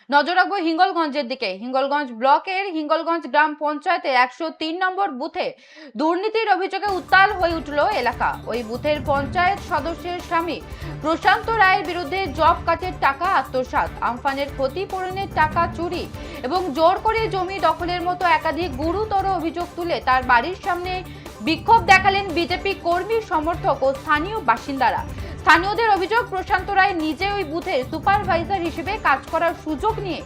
নজর রাখবো হিঙ্গলগঞ্জের দিকে। হিঙ্গলগঞ্জ ব্লকের হিঙ্গলগঞ্জ গ্রাম পঞ্চায়েতের 103 নম্বর বুথে দুর্নীতির অভিযোগে উত্তাল হয়ে উঠল এলাকা। ওই বুথের পঞ্চায়েত সদস্যের স্বামী প্রশান্ত রায়ের বিরুদ্ধে জব কার্ডের টাকা আত্মসাৎ, আমফানের ক্ষতিপূরণের টাকা চুরি এবং জোর করে জমি দখলের মতো একাধিক গুরুতর অভিযোগ তুলে তার বাড়ির সামনে বিক্ষোভ দেখালেন বিজেপি কর্মী, সমর্থক ও স্থানীয় বাসিন্দারা। স্থানীয়দের অভিযোগ, প্রশান্ত রায় নিজে ওই বুথের সুপারভাইজার হিসেবে কাজ করার সুযোগ নিয়ে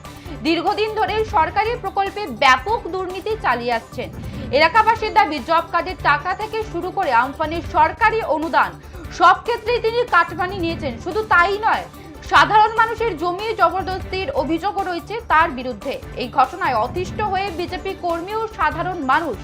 দীর্ঘদিন ধরে সরকারি প্রকল্পে ব্যাপক দুর্নীতি চালিয়ে আসছেন। এলাকাবাসীর দাবি, জব কার্ডের টাকা থেকে শুরু করে আমফানের সরকারি অনুদান সব ক্ষেত্রেই তিনি কাটমানি নিয়েছেন। শুধু তাই নয়, সাধারণ মানুষের জমি জবরদস্তির অভিযোগও রয়েছে তার বিরুদ্ধে। এই ঘটনায় অতিষ্ঠ হয়ে বিজেপি কর্মী ও সাধারণ মানুষ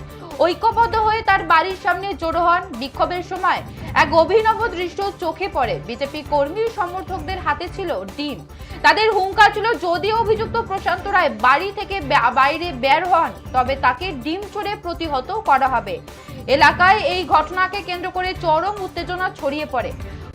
ঐক্যবদ্ধ হয়ে তার বাড়ির সামনে জড়ো হন। বিক্ষোভের সময় এক অভিনব দৃশ্য চোখে পড়ে। বিজেপি কর্মী সমর্থকদের হাতে ছিল ডিম। তাদের হুঙ্কার ছিল, যদি অভিযুক্ত প্রশান্ত রায় বাড়ি থেকে বাইরে বের হন তবে তাকে ডিম ছুড়ে প্রতিহত করা হবে। এলাকায় এই ঘটনাকে কেন্দ্র করে চরম উত্তেজনা ছড়িয়ে পড়ে।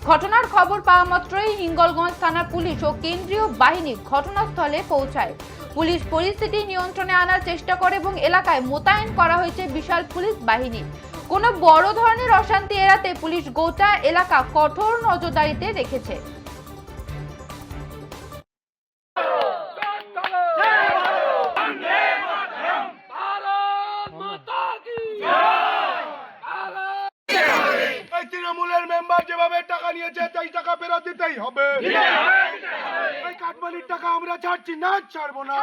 ঘটনার খবর পাওয়া মাত্রই হিঙ্গলগঞ্জ থানা পুলিশ ও কেন্দ্রীয় বাহিনী ঘটনাস্থলে পৌঁছায়। পুলিশ পরিস্থিতি নিয়ন্ত্রণে আনার চেষ্টা করে এবং এলাকায় মোতায়েন করা হয়েছে বিশাল পুলিশ বাহিনী। কোনো বড় ধরনের অশান্তি এড়াতে পুলিশ গোটা এলাকা কঠোর নজরদারিতে রেখেছে। তৃণমূলের মেম্বার যেভাবে টাকা নিয়েছে সেই টাকা ফেরত দিতেই হবে। এই কাটমানির টাকা আমরা ছাড়ছি না, ছাড়বো না।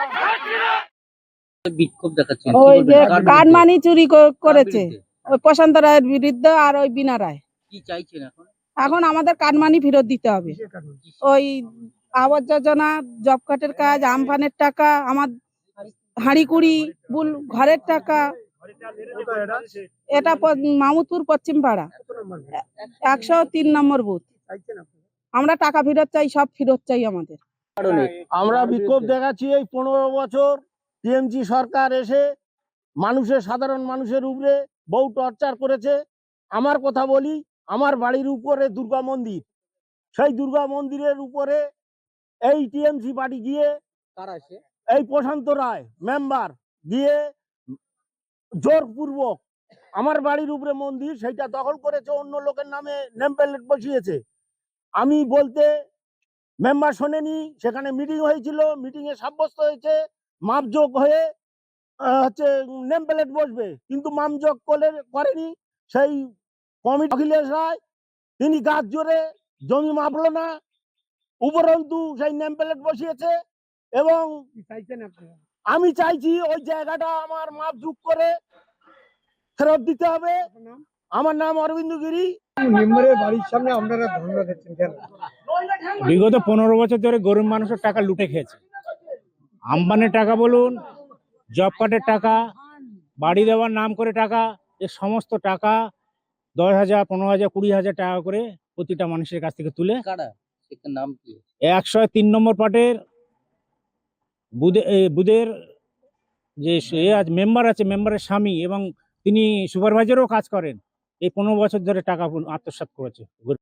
বিক্ষোভ দেখাচ্ছে, ওই যে কাটমানি চুরি করেছে ওই প্রশান্ত রায়ের বিরুদ্ধে আর ওই বিনা রায়। কি চাইছেন এখন? এখন আমাদের কাটমানি ফেরত দিতে হবে। ওই আবাস যোজনা, জব কার্ডের কাজ, আমফানের টাকা, আমার হাঁড়ি কুড়ি বুল ঘরের টাকা। এটা মামুদপুর পশ্চিম পাড়া 103 নম্বর বুথ। আমরা টাকা ফেরত চাই, সব ফেরত চাই আমাদের। আমরা বিক্ষোভ দেখাচ্ছি এই 15 বছর টিএমসি সরকার এসে সাধারণ মানুষের উপরে বহু টর্চার করেছে। আমার কথা বলি, আমার বাড়ির উপরে দুর্গা মন্দির, সেই দুর্গা মন্দিরের উপরে এই টিএমসি পার্টি গিয়ে এই প্রশান্ত রায় মেম্বার দিয়ে জোরপূর্বক আমার বাড়ির উপরে মন্দির সেইটা দখল করেছে, অন্য লোকের নামে নেম প্লেট বসিয়েছে। আমি বলতে মেম্বার শোনেনি, সেখানে মিটিং হয়েছিল, মিটিং এ সাব্যস্ত হয়েছে মাপযোগ হয়ে হচ্ছে নেম প্লেট বসবে, কিন্তু মাপযোগ করেনি সেই কমিটি। অখিলেশ রায় তিনি গাছ জোরে জমি মাপলো না, উপরন্তু সেই নেম প্লেট বসিয়েছে। এবং আমি চাইছি ওই জায়গাটা আমার মাপযোগ করে ফেরত দিতে হবে। আমার নাম অরবিন্দ গিরি। বিগত 15 বছর ধরে গরিব মানুষের টাকা লুটে খেয়েছে। আম্বানির টাকা বলুন, জব কার্ডের টাকা, বাড়ি দেওয়ার নাম করে টাকা, এ সমস্ত টাকা 10,000, 15,000, 20,000 টাকা করে প্রতিটা মানুষের কাছ থেকে তুলে নাম কি? 103 নম্বর পার্টের বুথের যে মেম্বার আছে, মেম্বারের স্বামী এবং তিনি সুপারভাইজারও কাজ করেন, এই 15 বছর ধরে টাকা আত্মসাৎ করেছে।